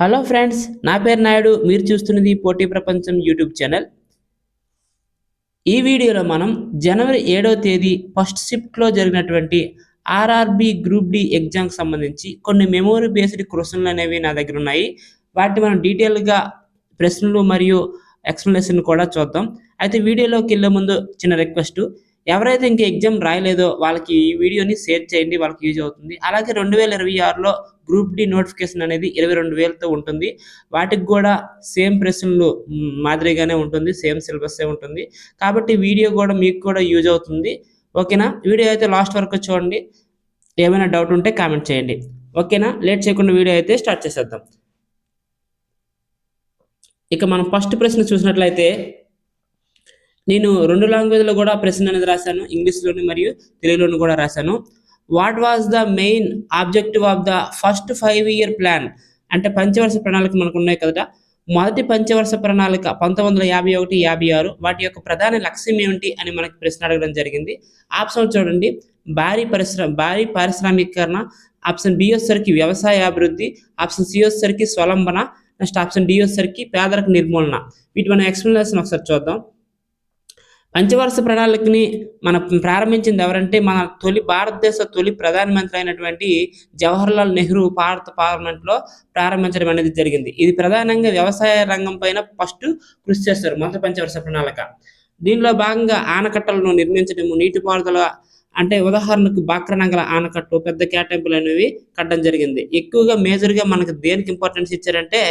Hello friends, నా పేరు నాయుడు. మీరు చూస్తున్నది పోటీ ప్రపంచం యూట్యూబ్ ఛానల్. ఈ వీడియోలో మనం జనవరి 7వ తేదీ ఫస్ట్ షిఫ్ట్లో జరిగినటువంటి ఆర్ఆర్బి గ్రూప్ డి ఎగ్జామ్కి సంబంధించి కొన్ని మెమోరీ బేస్డ్ క్వశ్చన్లు అనేవి నా దగ్గర ఉన్నాయి. వాటిని మనం డీటెయిల్గా ప్రశ్నలు మరియు ఎక్స్ప్లెనేషన్ కూడా చూద్దాం. అయితే వీడియోలోకి వెళ్ళే ముందు చిన్న రిక్వెస్ట్, ఎవరైతే ఇంక ఎగ్జామ్ రాయలేదో వాళ్ళకి ఈ వీడియోని షేర్ చేయండి, వాళ్ళకి యూజ్ అవుతుంది. అలాగే 2026లో గ్రూప్ డి నోటిఫికేషన్ అనేది 22,000తో ఉంటుంది. వాటికి కూడా సేమ్ ప్రశ్నలు మాదిరిగానే ఉంటుంది, సేమ్ సిలబస్సే ఉంటుంది. కాబట్టి వీడియో కూడా మీకు కూడా యూజ్ అవుతుంది. ఓకేనా? వీడియో అయితే లాస్ట్ వరకు చూడండి. ఏమైనా డౌట్ ఉంటే కామెంట్ చేయండి. ఓకేనా? లేట్ చేయకుండా వీడియో అయితే స్టార్ట్ చేసేద్దాం. ఇక మనం ఫస్ట్ ప్రశ్న చూసినట్లయితే, నేను 2 లాంగ్వేజ్లో కూడా ప్రశ్న అనేది రాశాను, ఇంగ్లీష్లోని మరియు తెలుగులోని కూడా రాశాను. What was the main objective of the first 5-year plan? అంటే పంచవర్ష ప్రణాళిక మనకు ఉన్నాయి కదా. మొదటి పంచవర్ష ప్రణాళిక 1951-56 వాటి యొక్క ప్రధాన లక్ష్యం ఏమిటి అని మనకి ప్రశ్న అడగడం జరిగింది. ఆప్షన్ చూడండి, భారీ పారిశ్రామికీకరణ, ఆప్షన్ బి వచ్చేసరికి వ్యవసాయ అభివృద్ధి, ఆప్షన్ సి వచ్చేసరికి స్వలంబన, నెక్స్ట్ ఆప్షన్ డి వచ్చేసరికి పేదరిక నిర్మూలన. వీటి మన ఎక్స్ప్లెనేషన్ ఒకసారి చూద్దాం. పంచవర్ష ప్రణాళికని మనం ప్రారంభించింది ఎవరంటే, మన భారతదేశ తొలి ప్రధానమంత్రి అయినటువంటి జవహర్లాల్ నెహ్రూ భారత పార్లమెంట్లో ప్రారంభించడం అనేది జరిగింది. ఇది ప్రధానంగా వ్యవసాయ రంగం పైన ఫస్ట్ కృషి చేస్తారు మొదటి పంచవర్ష ప్రణాళిక. దీనిలో భాగంగా ఆనకట్టలను నిర్మించడము, నీటిపారుదల, అంటే ఉదాహరణకు బాక్రనంగల ఆనకట్టు, పెద్ద కేటాయింపులు అనేవి కట్టడం జరిగింది. ఎక్కువగా మేజర్గా మనకు దేనికి ఇంపార్టెన్స్ ఇచ్చారంటే,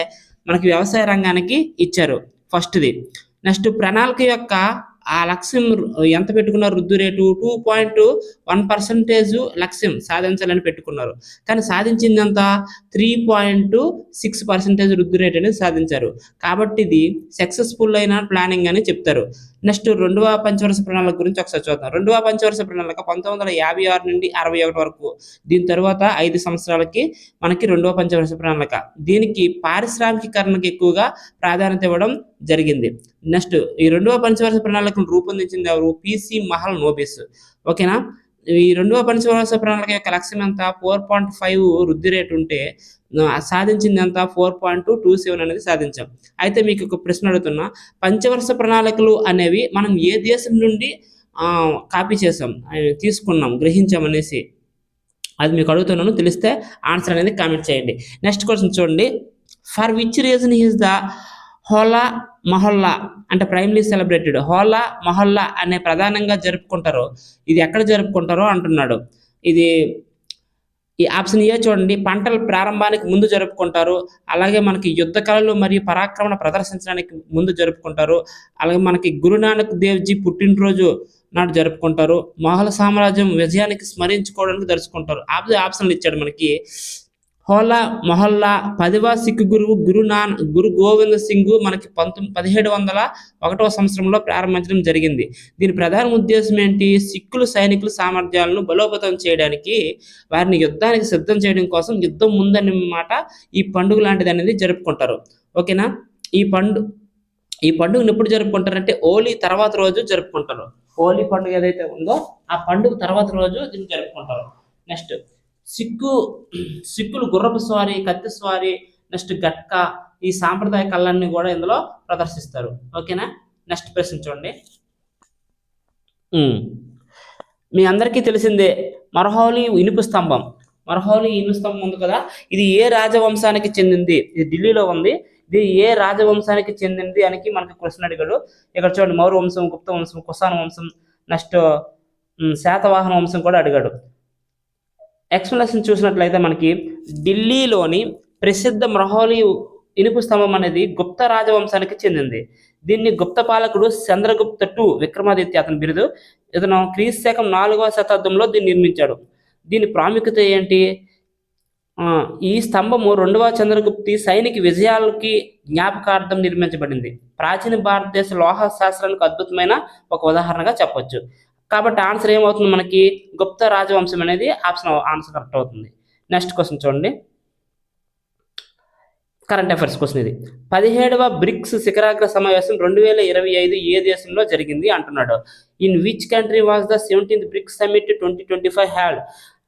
మనకి వ్యవసాయ రంగానికి ఇచ్చారు ఫస్ట్ది. నెక్స్ట్ ప్రణాళిక యొక్క ఆ లక్ష్యం ఎంత పెట్టుకున్నారు? వృద్ధి రేటు 2.1% లక్ష్యం సాధించాలని పెట్టుకున్నారు. కానీ సాధించిందంత 3.6% వృద్ధి రేట్ అనేది సాధించారు. కాబట్టి ఇది సక్సెస్ఫుల్ అయిన ప్లానింగ్ అని చెప్తారు. నెక్స్ట్ రెండవ పంచవర్ష ప్రణాళిక గురించి ఒకసారి చూద్దాం. రెండవ పంచవర్ష ప్రణాళిక 1956 నుండి 61 వరకు. దీని తర్వాత 5 సంవత్సరాలకి మనకి రెండవ పంచవర్ష ప్రణాళిక. దీనికి పారిశ్రామికీకరణకు ఎక్కువగా ప్రాధాన్యత ఇవ్వడం జరిగింది. నెక్స్ట్ ఈ రెండవ పంచవర్ష ప్రణాళికను రూపొందించింది ఎవరు? PC Mahal nobis. ఓకేనా? ఈ రెండవ పంచవర్ష ప్రణాళిక యొక్క లక్ష్యం ఎంత? 4.5 వృద్ధి రేటు ఉంటే సాధించింది ఎంత? 4.27 అనేది సాధించాం. అయితే మీకు ఒక ప్రశ్న అడుగుతున్నా, పంచవర్ష ప్రణాళికలు అనేవి మనం ఏ దేశం నుండి కాపీ చేసాం, తీసుకున్నాం, గ్రహించాం అనేసి అది మీకు అడుగుతున్నాను. తెలిస్తే ఆన్సర్ అనేది కామెంట్ చేయండి. నెక్స్ట్ క్వశ్చన్ చూడండి, for which reason is the Hola Mohalla అంటే ప్రైమ్లీ సెలబ్రేటెడ్? హోలా మొహల్లా అనే ప్రధానంగా జరుపుకుంటారు. ఇది ఎక్కడ జరుపుకుంటారో అంటున్నాడు. ఇది ఈ ఆప్షన్ ఏ చూడండి, పంటల ప్రారంభానికి ముందు జరుపుకుంటారు. అలాగే మనకి యుద్ధ కళలు మరియు పరాక్రమణ ప్రదర్శించడానికి ముందు జరుపుకుంటారు. అలాగే మనకి గురునానక్ దేవ్జీ పుట్టినరోజు నాడు జరుపుకుంటారు. మొఘల్ సామ్రాజ్యం విజయానికి స్మరించుకోవడానికి జరుపుకుంటారు. ఆప్షన్లు ఇచ్చాడు మనకి. హోలా మొహల్లా 10వ సిక్ గురువు గురు గోవింద్ సింగ్ మనకి 1701వ సంవత్సరంలో ప్రారంభించడం జరిగింది. దీని ప్రధాన ఉద్దేశం ఏంటి? సిక్కులు సైనికుల సామర్థ్యాలను బలోపేతం చేయడానికి, వారిని యుద్ధానికి సిద్ధం చేయడం కోసం యుద్ధం ముందన్నమాట ఈ పండుగ లాంటిది అనేది జరుపుకుంటారు. ఓకేనా? ఈ పండుగను ఎప్పుడు జరుపుకుంటారంటే హోలీ తర్వాత రోజు జరుపుకుంటారు. హోలీ పండుగ ఏదైతే ఉందో ఆ పండుగ తర్వాత రోజు దీన్ని జరుపుకుంటారు. నెక్స్ట్ సిక్కులు గుర్రపు స్వారీ, కత్తి స్వారీ, నెక్స్ట్ గట్కా, ఈ సాంప్రదాయ కళలన్నీ కూడా ఇందులో ప్రదర్శిస్తారు. ఓకేనా? నెక్స్ట్ ప్రశ్న చూడండి. మీ అందరికీ తెలిసిందే మరహౌలి ఇనుప స్తంభం. మరహౌలి ఇనుప స్తంభం ఉంది కదా, ఇది ఏ రాజవంశానికి చెందింది? ఇది ఢిల్లీలో ఉంది. ఇది ఏ రాజవంశానికి చెందింది అని మనకి క్వశ్చన్ అడిగాడు. ఇక్కడ చూడండి, మౌర్య వంశం, గుప్త వంశం, కుషాణ వంశం, నెక్స్ట్ శాతవాహన వంశం కూడా అడిగాడు. ఎక్స్ప్లెనేషన్ చూసినట్లయితే మనకి ఢిల్లీలోని ప్రసిద్ధ మరహౌలి ఇనుపు స్తంభం అనేది గుప్త రాజవంశానికి చెందింది. దీన్ని గుప్త పాలకుడు చంద్రగుప్త II విక్రమాదిత్య అతని బిరుదు. ఇతను క్రీస్తు శకం 4వ శతాబ్దంలో దీన్ని నిర్మించాడు. దీని ప్రాముఖ్యత ఏంటి? ఈ స్తంభము 2వ చంద్రగుప్తి సైనిక విజయాలకి జ్ఞాపకార్థం నిర్మించబడింది. ప్రాచీన భారతదేశ లోహ శాస్త్రానికి అద్భుతమైన ఒక ఉదాహరణగా చెప్పొచ్చు. కాబట్టి ఆన్సర్ ఏమవుతుంది మనకి? గుప్త రాజవంశం అనేది ఆన్సర్ కరెక్ట్ అవుతుంది. నెక్స్ట్ క్వశ్చన్ చూడండి, కరెంట్ అఫైర్స్ క్వశ్చన్ ఇది. 17వ బ్రిక్స్ శిఖరాగ్ర సమావేశం 2025 ఏ దేశంలో జరిగింది అంటున్నాడు. In which country was the 17th BRICS summit 2025 held?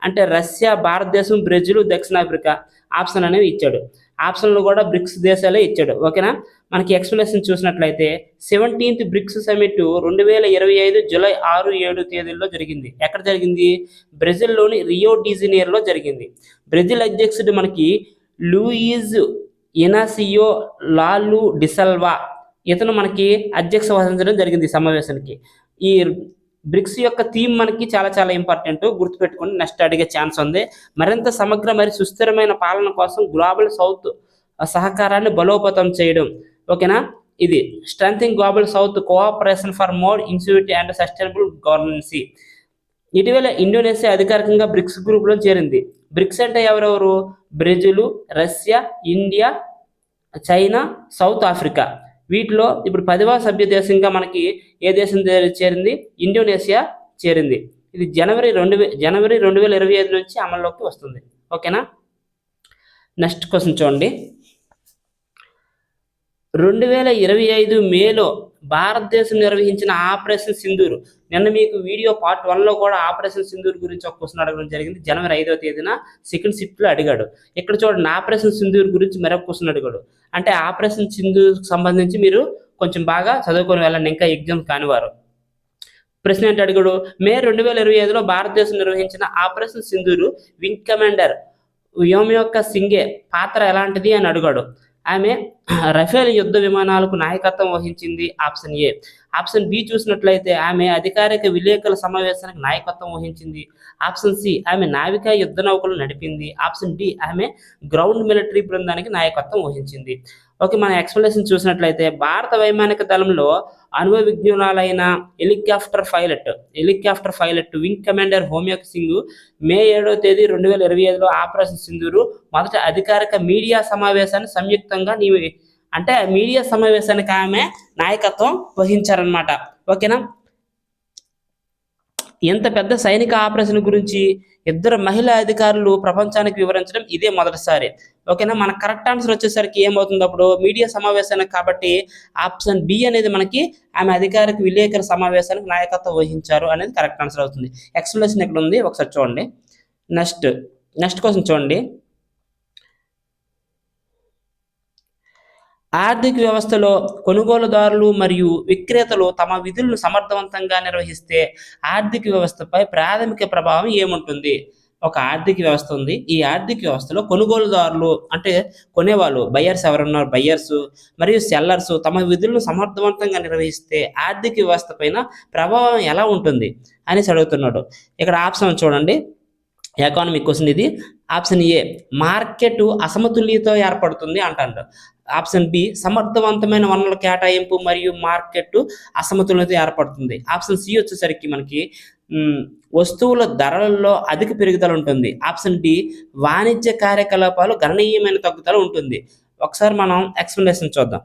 అంటే రష్యా, భారతదేశం, బ్రెజిల్, దక్షిణాఫ్రికా ఆప్షన్ అనేవి ఇచ్చాడు. ఆప్షన్లు కూడా బ్రిక్స్ దేశాలే ఇచ్చాడు. ఓకేనా. మనకి ఎక్స్ప్లెనేషన్ చూసినట్లయితే 17th బ్రిక్స్ సమిట్ 2025 జూలై 6, 7 తేదీల్లో జరిగింది. ఎక్కడ జరిగింది? బ్రెజిల్లోని రియో డి జనీరోలో జరిగింది. బ్రెజిల్ అధ్యక్షుడు మనకి లూయిజ్ ఇనాసియో లాలు డిసల్వా, ఇతను మనకి అధ్యక్ష వహించడం జరిగింది ఈ సమావేశానికి. ఈ బ్రిక్స్ యొక్క థీమ్ మనకి చాలా చాలా ఇంపార్టెంట్, గుర్తుపెట్టుకోండి, నెక్స్ట్ అడిగే ఛాన్స్ ఉంది. మరింత సమగ్ర మరియు సుస్థిరమైన పాలన కోసం గ్లోబల్ సౌత్ సహకారాన్ని బలోపేతం చేయడం. ఓకేనా. ఇది strengthening global south cooperation for more inclusive and sustainable governance. ఇటీవల ఇండోనేషియా అధికారికంగా బ్రిక్స్ గ్రూప్లో చేరింది. బ్రిక్స్ అంటే ఎవరెవరు? Brazil, Russia, India, China, south Africa. వీటిలో ఇప్పుడు 10వ సభ్య దేశంగా మనకి ఏ దేశం చేరింది? ఇండోనేషియా చేరింది. ఇది జనవరి 2025 నుంచి అమల్లోకి వస్తుంది. ఓకేనా. నెక్స్ట్ క్వశ్చన్ చూడండి. 2025 మేలో భారతదేశం నిర్వహించిన ఆపరేషన్ సింధూర్. నిన్న మీకు వీడియో పార్ట్ 1లో కూడా ఆపరేషన్ సింధూర్ గురించి ఒక క్వశ్చన్ అడగడం జరిగింది. జనవరి 5వ తేదీన సెకండ్ షిఫ్ట్లో అడిగాడు. ఇక్కడ చూడండి, ఆపరేషన్ సింధూర్ గురించి మరొక క్వశ్చన్ అడిగాడు. అంటే ఆపరేషన్ సింధూర్కి సంబంధించి మీరు కొంచెం బాగా చదువుకొని వెళ్ళండి, ఇంకా ఎగ్జామ్ కానివారు. ప్రశ్న ఏంటి అడిగాడు? మే 2025లో భారతదేశం నిర్వహించిన ఆపరేషన్ సింధూర్ వింగ్ కమాండర్ వ్యోమయోక్క సింగే పాత్ర ఎలాంటిది అని అడిగాడు. ఆమె రఫేల్ యుద్ధ విమానాలకు నాయకత్వం వహించింది, ఆప్షన్ ఏ. ఆప్షన్ బి చూసినట్లయితే ఆమె అధికారిక విలేకరుల సమావేశానికి నాయకత్వం వహించింది, ఆప్షన్ సి. ఆమె నావికా యుద్ధ నౌకలు నడిపింది, ఆప్షన్ డి. ఆమె గ్రౌండ్ మిలిటరీ బృందానికి నాయకత్వం వహించింది. ఓకే, మన ఎక్స్ప్లెనేషన్ చూసినట్లయితే భారత వైమానిక దళంలో అనుభవజ్ఞురాలైన హెలికాప్టర్ పైలట్ వింగ్ కమాండర్ హోమియోక్ సింగ్ మే 7వ తేదీ 2025లో ఆపరేషన్ సింధూరు మొదటి అధికారిక మీడియా సమావేశాన్ని సంయుక్తంగా అంటే మీడియా సమావేశానికి ఆమె నాయకత్వం వహించారనమాట. ఓకేనా. ఎంత పెద్ద సైనిక ఆపరేషన్ గురించి ఇద్దరు మహిళా అధికారులు ప్రపంచానికి వివరించడం ఇదే మొదటిసారి. ఓకేనా. మన కరెక్ట్ ఆన్సర్ వచ్చేసరికి ఏమవుతుంది అప్పుడు? మీడియా సమావేశానికి, కాబట్టి ఆప్షన్ బి అనేది మనకి ఆమె అధికారిక విలేకరుల సమావేశానికి నాయకత్వం వహించారు అనేది కరెక్ట్ ఆన్సర్ అవుతుంది. ఎక్స్ప్లెనేషన్ ఇక్కడ ఉంది, ఒకసారి చూడండి. నెక్స్ట్ క్వశ్చన్ చూడండి. ఆర్థిక వ్యవస్థలో కొనుగోలుదారులు మరియు విక్రేతలు తమ విధులను సమర్థవంతంగా నిర్వహిస్తే ఆర్థిక వ్యవస్థపై ప్రాథమిక ప్రభావం ఏముంటుంది? ఒక ఆర్థిక వ్యవస్థ ఉంది. ఈ ఆర్థిక వ్యవస్థలో కొనుగోలుదారులు అంటే కొనేవాళ్ళు, బయ్యర్స్ ఎవరున్నారు, బయ్యర్స్ మరియు సెల్లర్స్ తమ విధులను సమర్థవంతంగా నిర్వహిస్తే ఆర్థిక వ్యవస్థ పైన ప్రభావం ఎలా ఉంటుంది అనేసి అడుగుతున్నాడు. ఇక్కడ ఆప్షన్ చూడండి, ఎకానమిక్ క్వశ్చన్ ఇది. ఆప్షన్ ఏ, మార్కెట్ అసమతుల్యత ఏర్పడుతుంది అంటాడు. ఆప్షన్ బి, సమర్థవంతమైన వనరుల కేటాయింపు మరియు మార్కెట్ అసమతుల్యత ఏర్పడుతుంది. ఆప్షన్ సి వచ్చేసరికి మనకి వస్తువుల ధరలలో అధిక పెరుగుదల ఉంటుంది. ఆప్షన్ డి, వాణిజ్య కార్యకలాపాలు గణనీయమైన తగ్గుదల ఉంటుంది. ఒకసారి మనం ఎక్స్ప్లెనేషన్ చూద్దాం.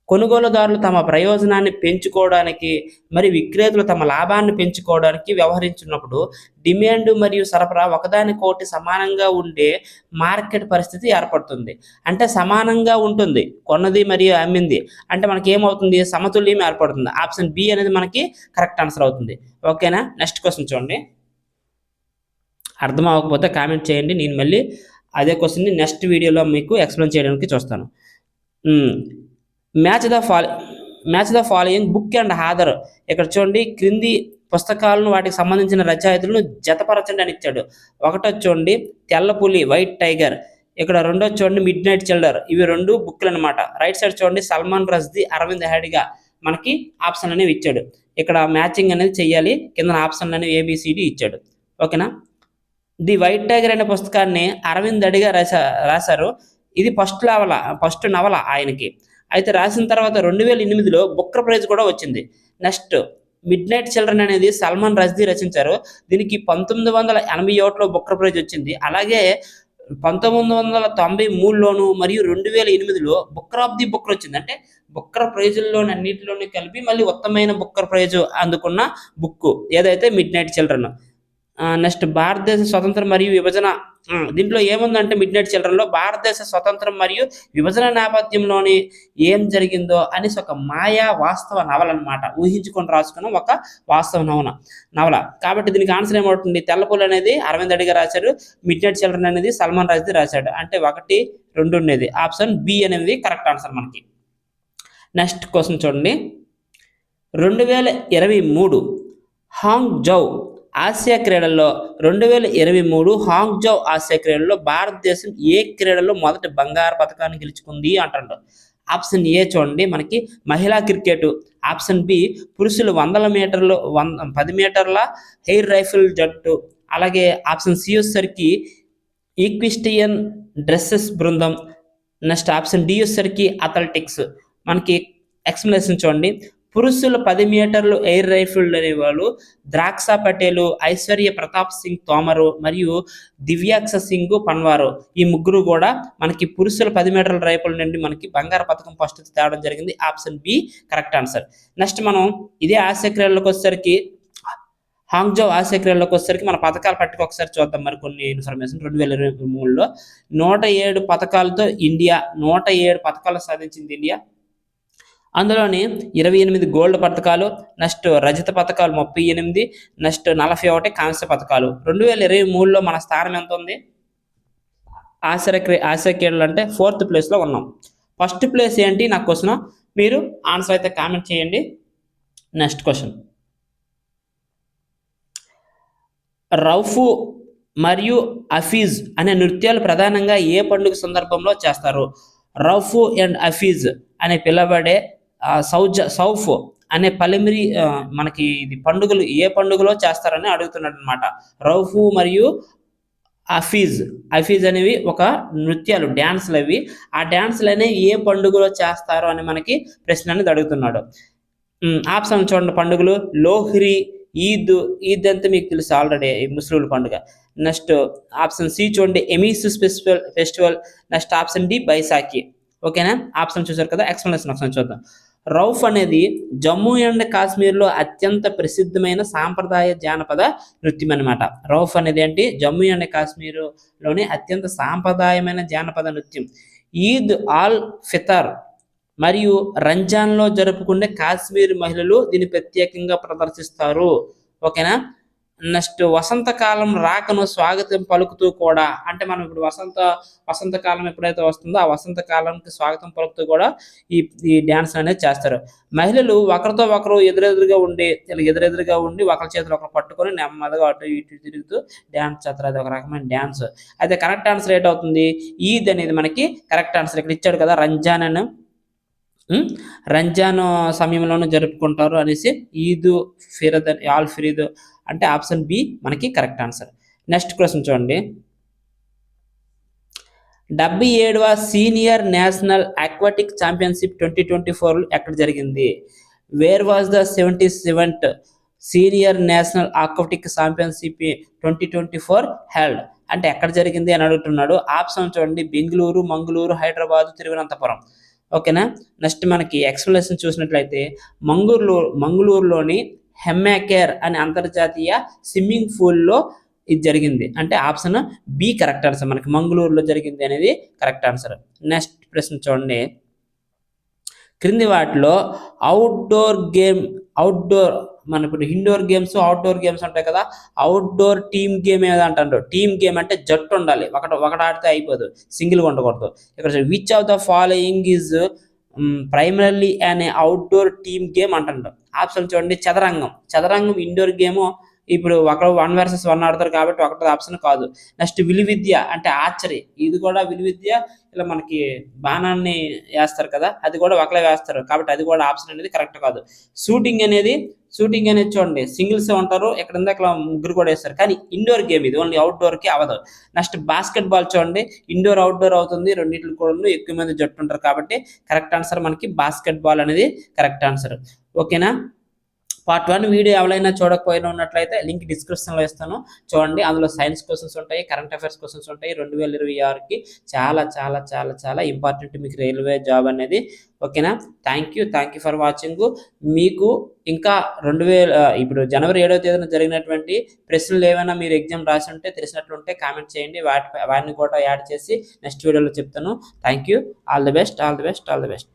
కొనుగోలుదారులు తమ ప్రయోజనాన్ని పెంచుకోవడానికి మరియు విక్రేతలు తమ లాభాన్ని పెంచుకోవడానికి వ్యవహరించినప్పుడు డిమాండ్ మరియు సరఫరా ఒకదానికొకటి సమానంగా ఉండే మార్కెట్ పరిస్థితి ఏర్పడుతుంది. అంటే సమానంగా ఉంటుంది కొన్నది మరియు అమ్మింది, అంటే మనకి ఏమవుతుంది? సమతుల్యం ఏర్పడుతుంది. ఆప్షన్ బి అనేది మనకి కరెక్ట్ ఆన్సర్ అవుతుంది. ఓకేనా. నెక్స్ట్ క్వశ్చన్ చూడండి. అర్థం అవ్వకపోతే కామెంట్ చేయండి, నేను మళ్ళీ అదే క్వశ్చన్ని నెక్స్ట్ వీడియోలో మీకు ఎక్స్ప్లెయిన్ చేయడానికి చూస్తాను. Match the following book and author. ఇక్కడ చూడండి, క్రింది పుస్తకాలను వాటికి సంబంధించిన రచయితలను జతపరచండి అని ఇచ్చాడు. ఒకటో చూడండి తెల్ల పులి, వైట్ టైగర్. ఇక్కడ రెండో చూడండి మిడ్ నైట్ చిల్డర్. ఇవి రెండు బుక్లు అనమాట. రైట్ సైడ్ చూడండి సల్మాన్ రష్దీ, అరవింద్ హెడిగా మనకి ఆప్షన్ అనేవి ఇచ్చాడు. ఇక్కడ మ్యాచింగ్ అనేది చెయ్యాలి, కింద ఆప్షన్ అనేవి ABCD ఇచ్చాడు. ఓకేనా. ది వైట్ టైగర్ అనే పుస్తకాన్ని అరవింద్ హెడిగా రాశారు. ఇది ఫస్ట్ నవల ఆయనకి. అయితే రాసిన తర్వాత 2008లో బుక్కర్ ప్రైజ్ కూడా వచ్చింది. నెక్స్ట్ మిడ్ నైట్ చిల్డ్రన్ అనేది సల్మాన్ రష్దీ రచించారు. దీనికి 1981లో బుక్కర్ ప్రైజ్ వచ్చింది. అలాగే 1993లోను మరియు 2008లో బుక్కర్ ఆఫ్ ది బుక్కర్ వచ్చింది. అంటే బుక్కర్ ప్రైజుల్లోని అన్నింటిలోని కలిపి మళ్ళీ ఉత్తమైన బుక్కర్ ప్రైజ్ అందుకున్న బుక్ ఏదైతే మిడ్ నైట్ చిల్డ్రన్. నెక్స్ట్ భారతదేశ స్వతంత్రం మరియు విభజన. దీంట్లో ఏముందంటే మిడ్ నైట్ చిల్డ్రన్లో భారతదేశ స్వతంత్రం మరియు విభజన నేపథ్యంలోని ఏం జరిగిందో అనేసి ఒక మాయా వాస్తవ నవల అనమాట. ఊహించుకొని రాసుకున్న ఒక వాస్తవ నవల. కాబట్టి దీనికి ఆన్సర్ ఏమవుతుంది? తెల్లపూలు అనేది అరవింద్ హెడిగా రాశారు, మిడ్ నైట్ చిల్డ్రన్ అనేది సల్మాన్ రష్దీ రాశాడు. అంటే 1, 2 ఉండేది. ఆప్షన్ బి అనేది కరెక్ట్ ఆన్సర్ మనకి. నెక్స్ట్ క్వశ్చన్ చూడండి. 2023 హాంగ్‌జౌ ఆసియా క్రీడల్లో 2023 హాంగ్‌జౌ ఆసియా క్రీడల్లో భారతదేశం ఏ క్రీడలో మొదటి బంగారు పతకాన్ని గెలుచుకుంది అంటాడు. ఆప్షన్ ఏ చూడండి మనకి మహిళా క్రికెట్, ఆప్షన్ బి పురుషులు 100 మీటర్లు 10 మీటర్ల ఎయిర్ రైఫిల్ జట్టు, అలాగే ఆప్షన్ సి వచ్చేసరికి ఈక్విస్టియన్ డ్రెస్సెస్ బృందం, నెక్స్ట్ ఆప్షన్ డి వచ్చేసరికి అథ్లెటిక్స్. మనకి ఎక్స్ప్లెనేషన్ చూడండి. పురుషుల 10 మీటర్లు ఎయిర్ రైఫిల్ అనేవాళ్ళు ద్రాక్ష పటేలు, ఐశ్వర్య ప్రతాప్ సింగ్ తోమరు మరియు దివ్యాక్ష సింగ్ పన్వారు. ఈ ముగ్గురు కూడా మనకి పురుషుల 10 మీటర్ల రైఫిల్ నుండి మనకి బంగారు పథకం ఫస్ట్ తేవడం జరిగింది. Option B correct answer. Next మనం ఇదే ఆసియా క్రీడలకు వచ్చేసరికి హాంగ్‌జౌ ఆసియా క్రీడలకు వచ్చేసరికి మన పథకాల పట్టిక ఒకసారి చూద్దాం. మరి కొన్ని ఇన్ఫర్మేషన్ 2023లో 107 పథకాలతో ఇండియా 107 పథకాలు సాధించింది ఇండియా. అందులోని 28 గోల్డ్ పథకాలు, నెక్స్ట్ రజత పథకాలు 38, నెక్స్ట్ 41 కాంస్య పథకాలు. 2023లో మన స్థానం ఎంత ఉంది? ఆసియా క్రీడలు అంటే 4th ప్లేస్లో ఉన్నాం. ఫస్ట్ ప్లేస్ ఏంటి నాకు క్వశ్చన్, మీరు ఆన్సర్ అయితే కామెంట్ చేయండి. Next question. రౌఫు మరియు అఫీజ్ అనే నృత్యాలు ప్రధానంగా ఏ పండుగ సందర్భంలో చేస్తారు? రౌఫు అండ్ అఫీజ్ అనే పిలవబడే సౌఫ్ అనే పలిమిరి మనకి ఇది పండుగలు ఏ పండుగలో చేస్తారని అడుగుతున్నాడు అనమాట. రౌఫు మరియు అఫీజ్ అనేవి ఒక నృత్యాలు, డ్యాన్స్లు అవి. ఆ డ్యాన్స్లు అనేవి ఏ పండుగలో చేస్తారు అని మనకి ప్రశ్న అనేది అడుగుతున్నాడు. ఆప్షన్ చూడండి. పండుగలు లోహ్రీ, ఈద్ అంటే మీకు తెలుసు ఆల్రెడీ, ముస్లింల పండుగ. నెక్స్ట్ ఆప్షన్ సి చూడండి ఎమీస్ festival. Next option D Baisakhi. ఓకేనా? ఆప్షన్ చూసారు కదా, ఎక్స్ప్లెనేషన్ ఒకసారి చూద్దాం. రౌఫ్ అనేది జమ్మూ అండ్ కాశ్మీర్లో అత్యంత ప్రసిద్ధమైన సాంప్రదాయ జానపద నృత్యం అనమాట. రౌఫ్ అనేది ఏంటి? జమ్మూ అండ్ కాశ్మీర్లోని అత్యంత సాంప్రదాయమైన జానపద నృత్యం. ఈద్ ఆల్ ఫితర్ మరియు రంజాన్లో జరుపుకునే కాశ్మీర్ మహిళలు దీన్ని ప్రత్యేకంగా ప్రదర్శిస్తారు. ఓకేనా? నెక్స్ట్ వసంతకాలం రాకను స్వాగతం పలుకుతూ కూడా, అంటే మనం ఇప్పుడు వసంతకాలం ఎప్పుడైతే వస్తుందో ఆ వసంతకాలానికి స్వాగతం పలుకుతూ కూడా ఈ డ్యాన్స్ అనేది చేస్తారు. మహిళలు ఒకరితో ఒకరు ఎదురెదురుగా ఉండి ఒకరి చేతులు ఒకరు పట్టుకొని నెమ్మదిగా అటు ఇటు తిరుగుతూ డ్యాన్స్ చేస్తారు. అది ఒక రకమైన డ్యాన్స్. అయితే కరెక్ట్ ఆన్సర్ ఏంటవుతుంది? ఈద్ అనేది మనకి కరెక్ట్ ఆన్సర్. ఇక్కడ ఇచ్చాడు కదా, రంజాన్ సమయంలోనూ జరుపుకుంటారు అనేసి ఈద్ ఆల్ ఫిరీద్ అంటే ఆప్షన్ బి మనకి కరెక్ట్ ఆన్సర్. నెక్స్ట్ క్వశ్చన్ చూడండి. 77వ సీనియర్ నేషనల్ అక్వాటిక్ ఛాంపియన్షిప్ 2024 ఎక్కడ జరిగింది? Where was the 77th senior national aquatic championship 2024 held అంటే ఎక్కడ జరిగింది అని అడుగుతున్నాడు. ఆప్షన్ చూడండి బెంగళూరు, మంగళూరు, హైదరాబాద్, తిరువనంతపురం. ఓకేనా? నెక్స్ట్ మనకి ఎక్స్ప్లెనేషన్ చూసినట్లయితే మంగళూరులోని హెమ్మాకేర్ అనే అంతర్జాతీయ స్విమ్మింగ్ పూల్లో ఇది జరిగింది. అంటే ఆప్షన్ బి కరెక్ట్ ఆన్సర్. మనకి మంగళూరులో జరిగింది అనేది కరెక్ట్ ఆన్సర్. నెక్స్ట్ ప్రశ్న చూడండి. క్రింది వాటిలో మన ఇప్పుడు ఇండోర్ గేమ్స్, అవుట్డోర్ గేమ్స్ ఉంటాయి కదా, అవుట్డోర్ టీమ్ గేమ్ ఏదో అంటారు. టీమ్ గేమ్ అంటే జట్టు ఉండాలి, ఒకటి ఆడితే అయిపోదు, సింగిల్గా ఉండకూడదు. ఇక్కడ which of the following is primarily అనే అవుట్డోర్ టీమ్ గేమ్ అంటారు. ఆప్షన్ చూడండి చదరంగం ఇండోర్ గేమ్. ఇప్పుడు 1 versus 1 ఆడతారు కాబట్టి ఒకటి ఆప్షన్ కాదు. నెక్స్ట్ విలువిద్య అంటే ఆర్చరీ. ఇది కూడా విలువిద్య, ఇలా మనకి బాణాన్ని వేస్తారు కదా, అది కూడా ఒకలే వేస్తారు కాబట్టి అది కూడా ఆప్షన్ అనేది కరెక్ట్ కాదు. షూటింగ్ అనేది చూడండి సింగిల్స్ ఉంటారు, ఇక్కడ ముగ్గురు కూడా వేస్తారు, కానీ ఇండోర్ గేమ్ ఇది, ఓన్లీ అవుట్డోర్కి అవ్వదు. నెక్స్ట్ బాస్కెట్ బాల్ చూడండి ఇండోర్ అవుట్డోర్ అవుతుంది, రెండింటిలో కూడా ఎక్కువ మంది జట్టు ఉంటారు కాబట్టి కరెక్ట్ ఆన్సర్ మనకి బాస్కెట్ బాల్ అనేది కరెక్ట్ ఆన్సర్. ఓకేనా? పార్ట్ 1 వీడియో ఎవరైనా చూడకపోయినా ఉన్నట్లయితే లింక్ డిస్క్రిప్షన్లో ఇస్తాను, చూడండి. అందులో సైన్స్ క్వశ్చన్స్ ఉంటాయి, కరెంట్ అఫైర్స్ క్వశ్చన్స్ ఉంటాయి. 2026కి చాలా చాలా చాలా చాలా ఇంపార్టెంట్ మీకు రైల్వే జాబ్ అనేది. ఓకేనా? Thank you for watching. మీకు ఇంకా ఇప్పుడు జనవరి 7వ తేదీన జరిగినటువంటి ప్రశ్నలు ఏమైనా మీరు ఎగ్జామ్ రాసి ఉంటే తెలిసినట్లుంటే కామెంట్ చేయండి, వాటిని కూడా యాడ్ చేసి నెక్స్ట్ వీడియోలో చెప్తాను. Thank you. All the best.